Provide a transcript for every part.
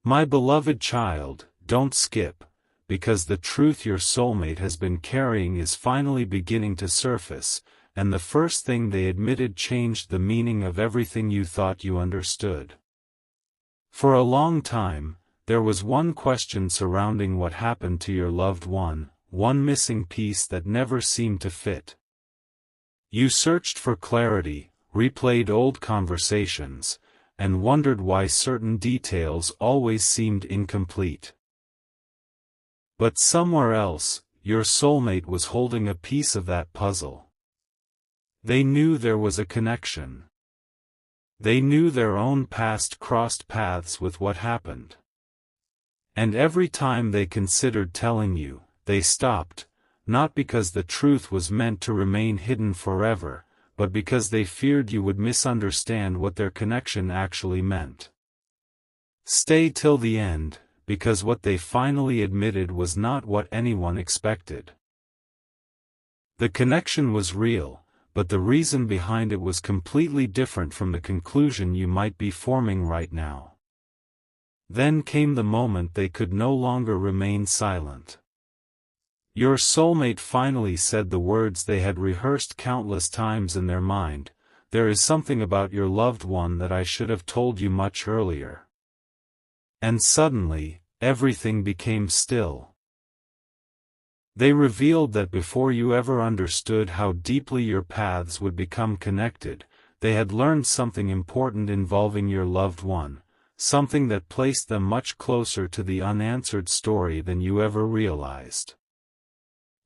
My beloved child, don't skip, because the truth your soulmate has been carrying is finally beginning to surface, and the first thing they admitted changed the meaning of everything you thought you understood. For a long time, there was one question surrounding what happened to your loved one missing piece that never seemed to fit. You searched for clarity, replayed old conversations, and wondered why certain details always seemed incomplete. But somewhere else, your soulmate was holding a piece of that puzzle. They knew there was a connection. They knew their own past crossed paths with what happened. And every time they considered telling you, they stopped, not because the truth was meant to remain hidden forever, but because they feared you would misunderstand what their connection actually meant. Stay till the end, because what they finally admitted was not what anyone expected. The connection was real, but the reason behind it was completely different from the conclusion you might be forming right now. Then came the moment they could no longer remain silent. Your soulmate finally said the words they had rehearsed countless times in their mind, "There is something about your loved one that I should have told you much earlier." And suddenly, everything became still. They revealed that before you ever understood how deeply your paths would become connected, they had learned something important involving your loved one, something that placed them much closer to the unanswered story than you ever realized.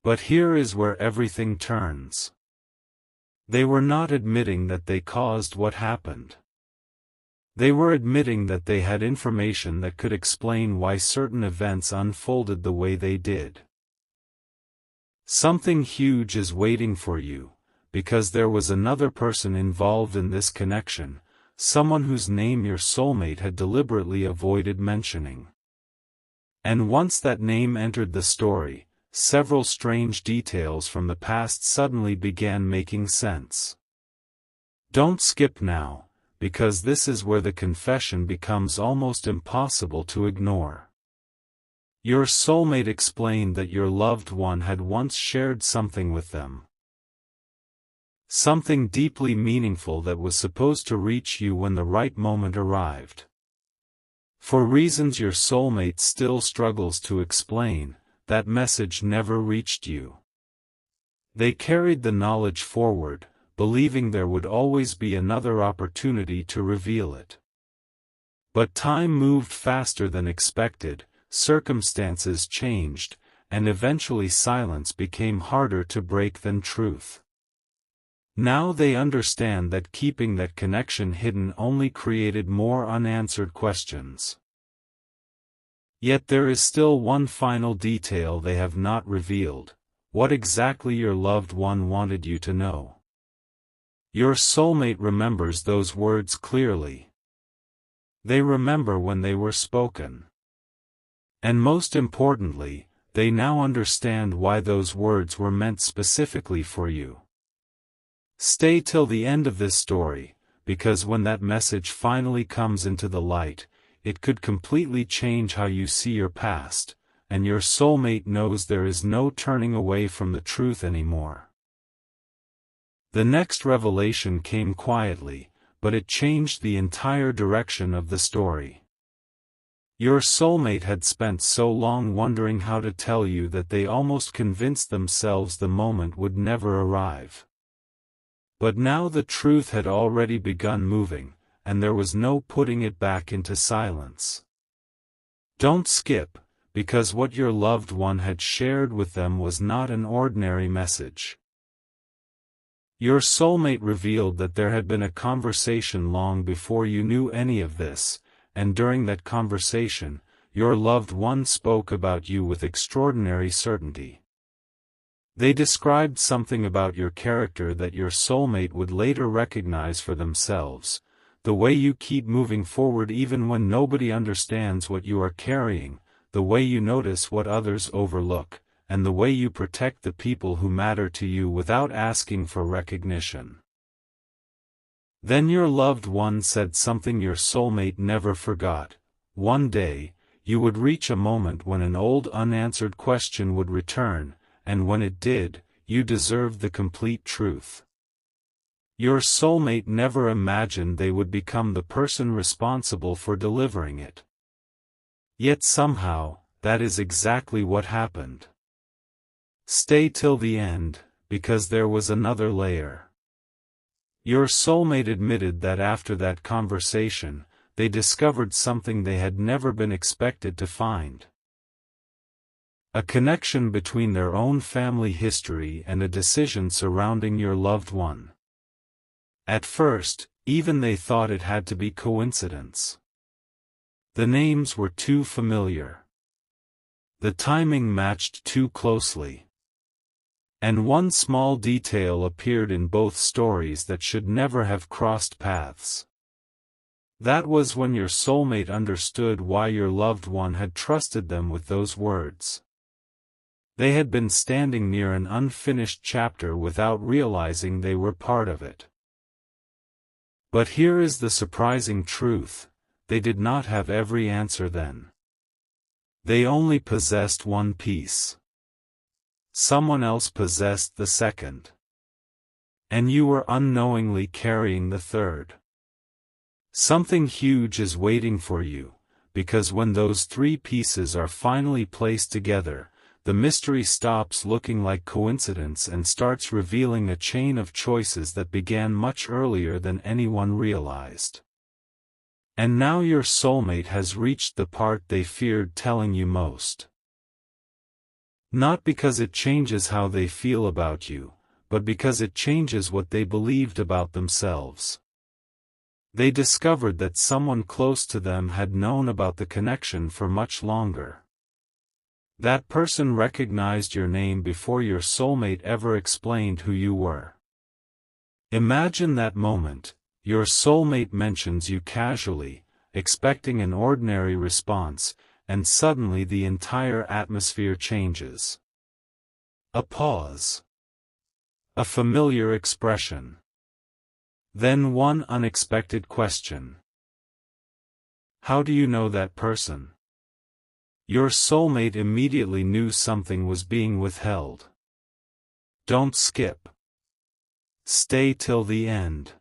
But here is where everything turns. They were not admitting that they caused what happened. They were admitting that they had information that could explain why certain events unfolded the way they did. Something huge is waiting for you, because there was another person involved in this connection, someone whose name your soulmate had deliberately avoided mentioning. And once that name entered the story, several strange details from the past suddenly began making sense. Don't skip now, because this is where the confession becomes almost impossible to ignore. Your soulmate explained that your loved one had once shared something with them. Something deeply meaningful that was supposed to reach you when the right moment arrived. For reasons your soulmate still struggles to explain, that message never reached you. They carried the knowledge forward, believing there would always be another opportunity to reveal it. But time moved faster than expected, circumstances changed, and eventually silence became harder to break than truth. Now they understand that keeping that connection hidden only created more unanswered questions. Yet there is still one final detail they have not revealed: what exactly your loved one wanted you to know. Your soulmate remembers those words clearly. They remember when they were spoken. And most importantly, they now understand why those words were meant specifically for you. Stay till the end of this story, because when that message finally comes into the light, it could completely change how you see your past, and your soulmate knows there is no turning away from the truth anymore. The next revelation came quietly, but it changed the entire direction of the story. Your soulmate had spent so long wondering how to tell you that they almost convinced themselves the moment would never arrive. But now the truth had already begun moving, and there was no putting it back into silence. Don't skip, because what your loved one had shared with them was not an ordinary message. Your soulmate revealed that there had been a conversation long before you knew any of this, and during that conversation, your loved one spoke about you with extraordinary certainty. They described something about your character that your soulmate would later recognize for themselves: the way you keep moving forward even when nobody understands what you are carrying, the way you notice what others overlook, and the way you protect the people who matter to you without asking for recognition. Then your loved one said something your soulmate never forgot: one day, you would reach a moment when an old unanswered question would return, and when it did, you deserved the complete truth. Your soulmate never imagined they would become the person responsible for delivering it. Yet somehow, that is exactly what happened. Stay till the end, because there was another layer. Your soulmate admitted that after that conversation, they discovered something they had never been expected to find. A connection between their own family history and a decision surrounding your loved one. At first, even they thought it had to be coincidence. The names were too familiar. The timing matched too closely. And one small detail appeared in both stories that should never have crossed paths. That was when your soulmate understood why your loved one had trusted them with those words. They had been standing near an unfinished chapter without realizing they were part of it. But here is the surprising truth: they did not have every answer then. They only possessed one piece. Someone else possessed the second. And you were unknowingly carrying the third. Something huge is waiting for you, because when those three pieces are finally placed together, the mystery stops looking like coincidence and starts revealing a chain of choices that began much earlier than anyone realized. And now your soulmate has reached the part they feared telling you most. Not because it changes how they feel about you, but because it changes what they believed about themselves. They discovered that someone close to them had known about the connection for much longer. That person recognized your name before your soulmate ever explained who you were. Imagine that moment: your soulmate mentions you casually, expecting an ordinary response, and suddenly the entire atmosphere changes. A pause. A familiar expression. Then one unexpected question. How do you know that person? Your soulmate immediately knew something was being withheld. Don't skip. Stay till the end.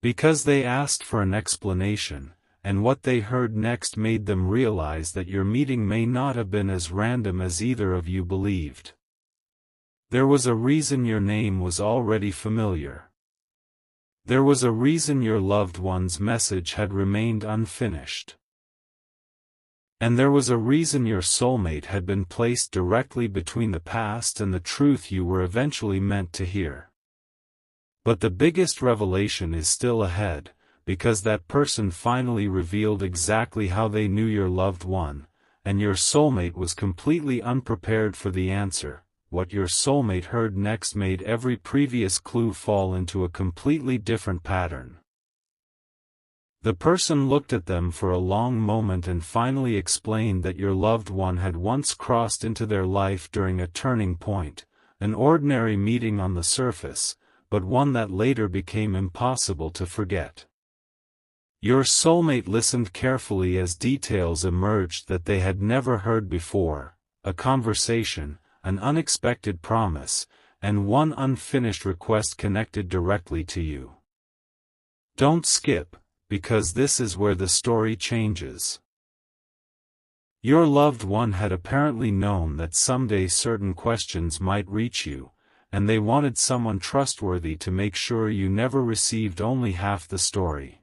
Because they asked for an explanation, and what they heard next made them realize that your meeting may not have been as random as either of you believed. There was a reason your name was already familiar. There was a reason your loved one's message had remained unfinished. And there was a reason your soulmate had been placed directly between the past and the truth you were eventually meant to hear. But the biggest revelation is still ahead, because that person finally revealed exactly how they knew your loved one, and your soulmate was completely unprepared for the answer. What your soulmate heard next made every previous clue fall into a completely different pattern. The person looked at them for a long moment and finally explained that your loved one had once crossed into their life during a turning point, an ordinary meeting on the surface, but one that later became impossible to forget. Your soulmate listened carefully as details emerged that they had never heard before: a conversation, an unexpected promise, and one unfinished request connected directly to you. Don't skip, because this is where the story changes. Your loved one had apparently known that someday certain questions might reach you, and they wanted someone trustworthy to make sure you never received only half the story.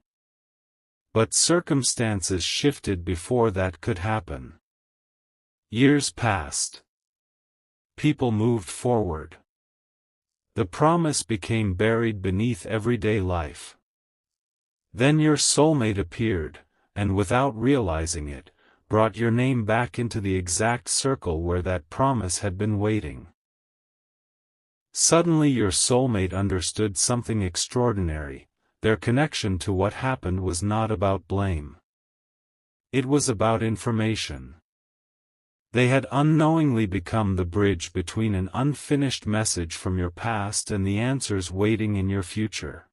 But circumstances shifted before that could happen. Years passed. People moved forward. The promise became buried beneath everyday life. Then your soulmate appeared, and without realizing it, brought your name back into the exact circle where that promise had been waiting. Suddenly your soulmate understood something extraordinary: their connection to what happened was not about blame. It was about information. They had unknowingly become the bridge between an unfinished message from your past and the answers waiting in your future.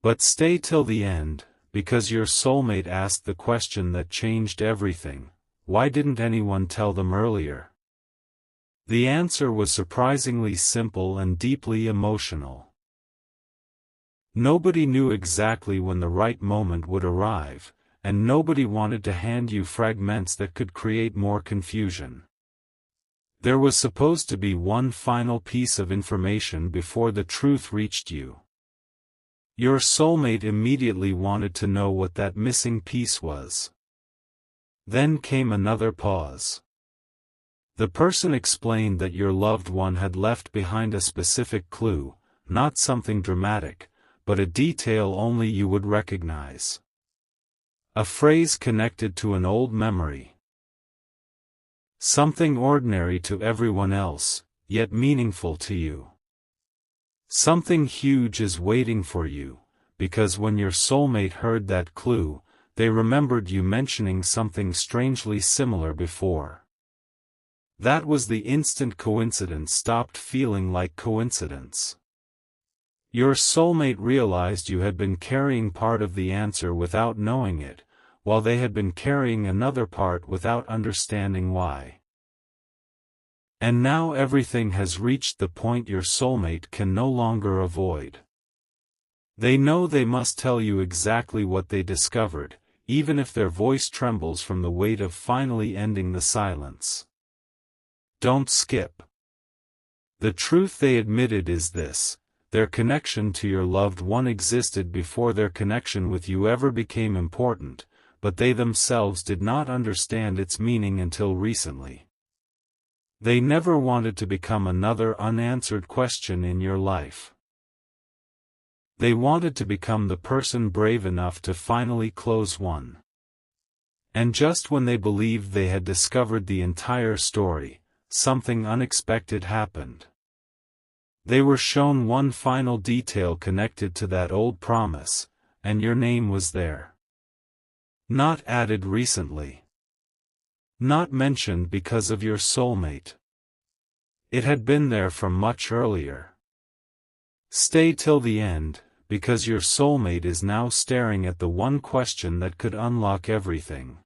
But stay till the end, because your soulmate asked the question that changed everything: why didn't anyone tell them earlier? The answer was surprisingly simple and deeply emotional. Nobody knew exactly when the right moment would arrive, and nobody wanted to hand you fragments that could create more confusion. There was supposed to be one final piece of information before the truth reached you. Your soulmate immediately wanted to know what that missing piece was. Then came another pause. The person explained that your loved one had left behind a specific clue, not something dramatic, but a detail only you would recognize. A phrase connected to an old memory. Something ordinary to everyone else, yet meaningful to you. Something huge is waiting for you, because when your soulmate heard that clue, they remembered you mentioning something strangely similar before. That was the instant coincidence stopped feeling like coincidence. Your soulmate realized you had been carrying part of the answer without knowing it, while they had been carrying another part without understanding why. And now everything has reached the point your soulmate can no longer avoid. They know they must tell you exactly what they discovered, even if their voice trembles from the weight of finally ending the silence. Don't skip. The truth they admitted is this: their connection to your loved one existed before their connection with you ever became important, but they themselves did not understand its meaning until recently. They never wanted to become another unanswered question in your life. They wanted to become the person brave enough to finally close one. And just when they believed they had discovered the entire story, something unexpected happened. They were shown one final detail connected to that old promise, and your name was there. Not added recently. Not mentioned because of your soulmate. It had been there from much earlier. Stay till the end, because your soulmate is now staring at the one question that could unlock everything.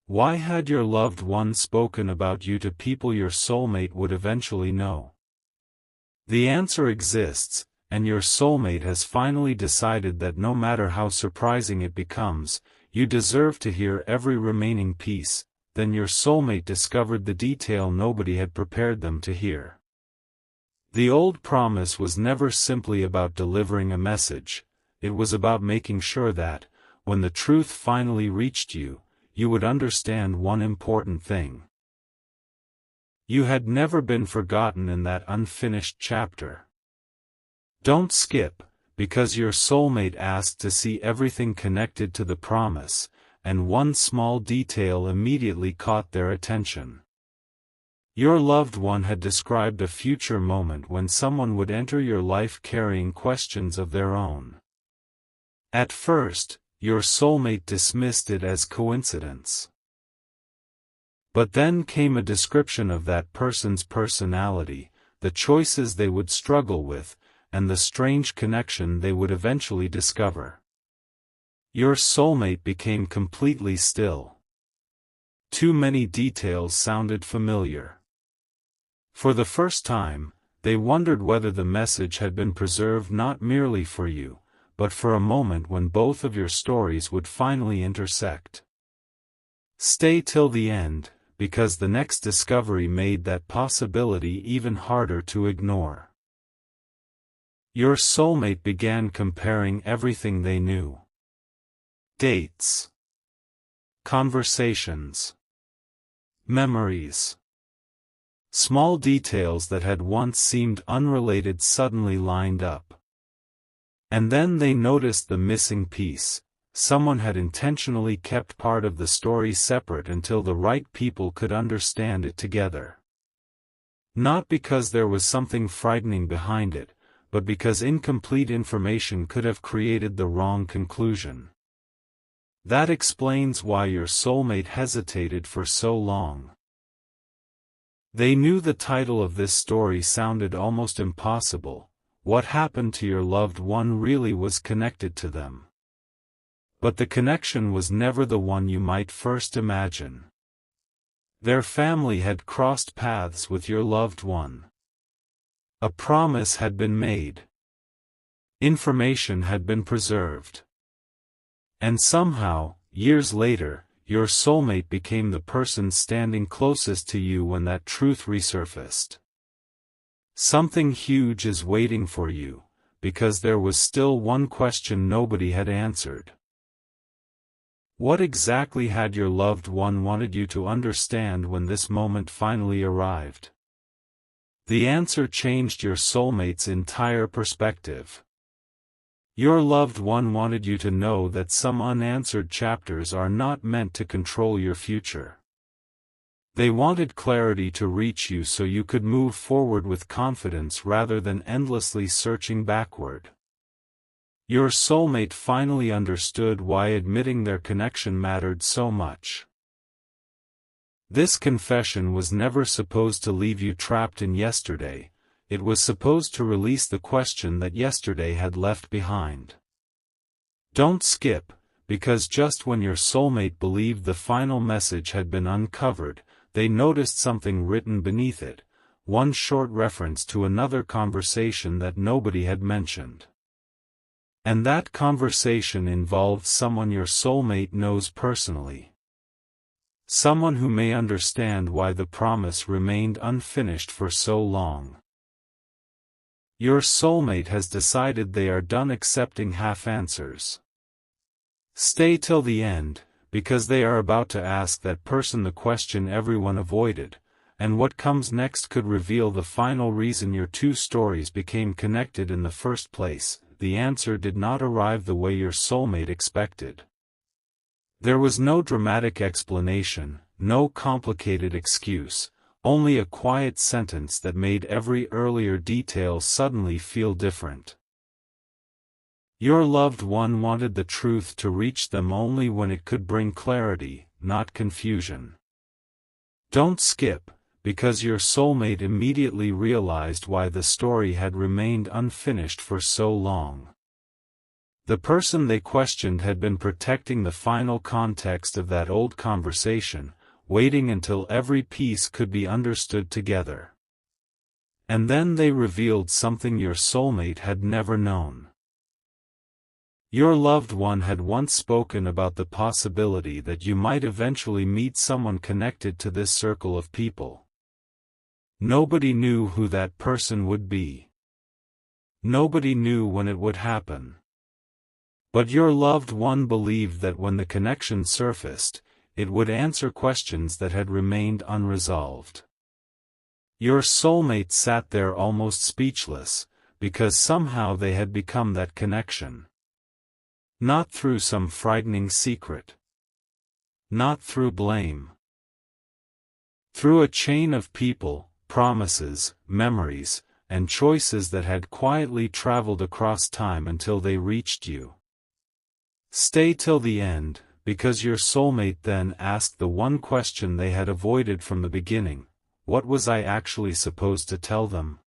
Why had your loved one spoken about you to people your soulmate would eventually know? The answer exists, and your soulmate has finally decided that no matter how surprising it becomes, you deserve to hear every remaining piece. Then your soulmate discovered the detail nobody had prepared them to hear. The old promise was never simply about delivering a message, it was about making sure that, when the truth finally reached you, you would understand one important thing. You had never been forgotten in that unfinished chapter. Don't skip, because your soulmate asked to see everything connected to the promise, and one small detail immediately caught their attention. Your loved one had described a future moment when someone would enter your life carrying questions of their own. At first, your soulmate dismissed it as coincidence. But then came a description of that person's personality, the choices they would struggle with, and the strange connection they would eventually discover. Your soulmate became completely still. Too many details sounded familiar. For the first time, they wondered whether the message had been preserved not merely for you, but for a moment when both of your stories would finally intersect. Stay till the end, because the next discovery made that possibility even harder to ignore. Your soulmate began comparing everything they knew. Dates. Conversations. Memories. Small details that had once seemed unrelated suddenly lined up. And then they noticed the missing piece. Someone had intentionally kept part of the story separate until the right people could understand it together. Not because there was something frightening behind it, but because incomplete information could have created the wrong conclusion. That explains why your soulmate hesitated for so long. They knew the title of this story sounded almost impossible. What happened to your loved one really was connected to them. But the connection was never the one you might first imagine. Their family had crossed paths with your loved one. A promise had been made. Information had been preserved. And somehow, years later, your soulmate became the person standing closest to you when that truth resurfaced. Something huge is waiting for you, because there was still one question nobody had answered. What exactly had your loved one wanted you to understand when this moment finally arrived? The answer changed your soulmate's entire perspective. Your loved one wanted you to know that some unanswered chapters are not meant to control your future. They wanted clarity to reach you so you could move forward with confidence rather than endlessly searching backward. Your soulmate finally understood why admitting their connection mattered so much. This confession was never supposed to leave you trapped in yesterday, it was supposed to release the question that yesterday had left behind. Don't skip, because just when your soulmate believed the final message had been uncovered, they noticed something written beneath it, one short reference to another conversation that nobody had mentioned. And that conversation involved someone your soulmate knows personally. Someone who may understand why the promise remained unfinished for so long. Your soulmate has decided they are done accepting half answers. Stay till the end, because they are about to ask that person the question everyone avoided, and what comes next could reveal the final reason your two stories became connected in the first place. The answer did not arrive the way your soulmate expected. There was no dramatic explanation, no complicated excuse, only a quiet sentence that made every earlier detail suddenly feel different. Your loved one wanted the truth to reach them only when it could bring clarity, not confusion. Don't skip, because your soulmate immediately realized why the story had remained unfinished for so long. The person they questioned had been protecting the final context of that old conversation, waiting until every piece could be understood together. And then they revealed something your soulmate had never known. Your loved one had once spoken about the possibility that you might eventually meet someone connected to this circle of people. Nobody knew who that person would be. Nobody knew when it would happen. But your loved one believed that when the connection surfaced, it would answer questions that had remained unresolved. Your soulmate sat there almost speechless, because somehow they had become that connection. Not through some frightening secret. Not through blame. Through a chain of people, promises, memories, and choices that had quietly traveled across time until they reached you. Stay till the end, because your soulmate then asked the one question they had avoided from the beginning: what was I actually supposed to tell them?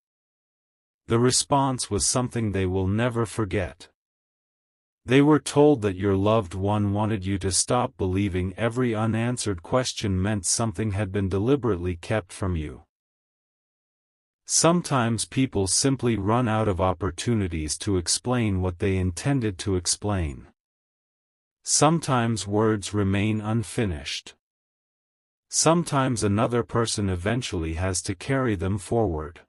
The response was something they will never forget. They were told that your loved one wanted you to stop believing every unanswered question meant something had been deliberately kept from you. Sometimes people simply run out of opportunities to explain what they intended to explain. Sometimes words remain unfinished. Sometimes another person eventually has to carry them forward.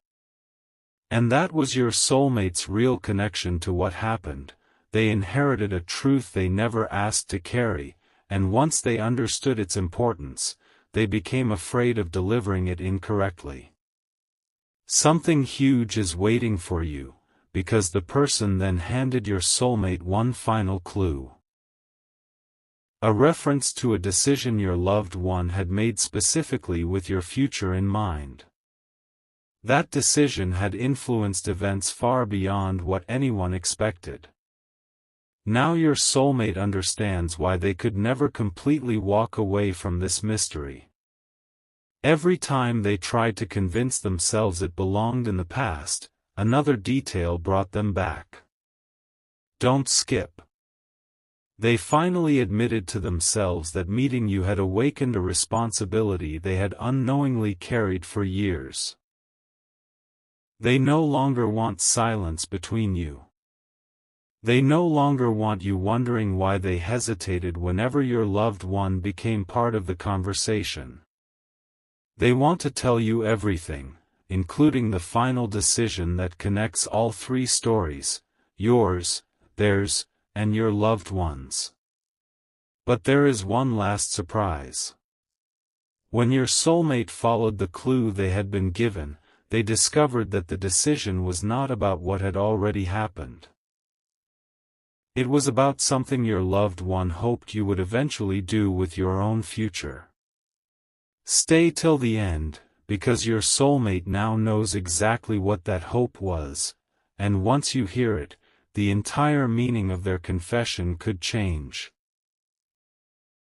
And that was your soulmate's real connection to what happened. They inherited a truth they never asked to carry, and once they understood its importance, they became afraid of delivering it incorrectly. Something huge is waiting for you, because the person then handed your soulmate one final clue. A reference to a decision your loved one had made specifically with your future in mind. That decision had influenced events far beyond what anyone expected. Now your soulmate understands why they could never completely walk away from this mystery. Every time they tried to convince themselves it belonged in the past, another detail brought them back. Don't skip. They finally admitted to themselves that meeting you had awakened a responsibility they had unknowingly carried for years. They no longer want silence between you. They no longer want you wondering why they hesitated whenever your loved one became part of the conversation. They want to tell you everything, including the final decision that connects all three stories: yours, theirs, and your loved ones. But there is one last surprise. When your soulmate followed the clue they had been given, they discovered that the decision was not about what had already happened. It was about something your loved one hoped you would eventually do with your own future. Stay till the end, because your soulmate now knows exactly what that hope was, and once you hear it, the entire meaning of their confession could change.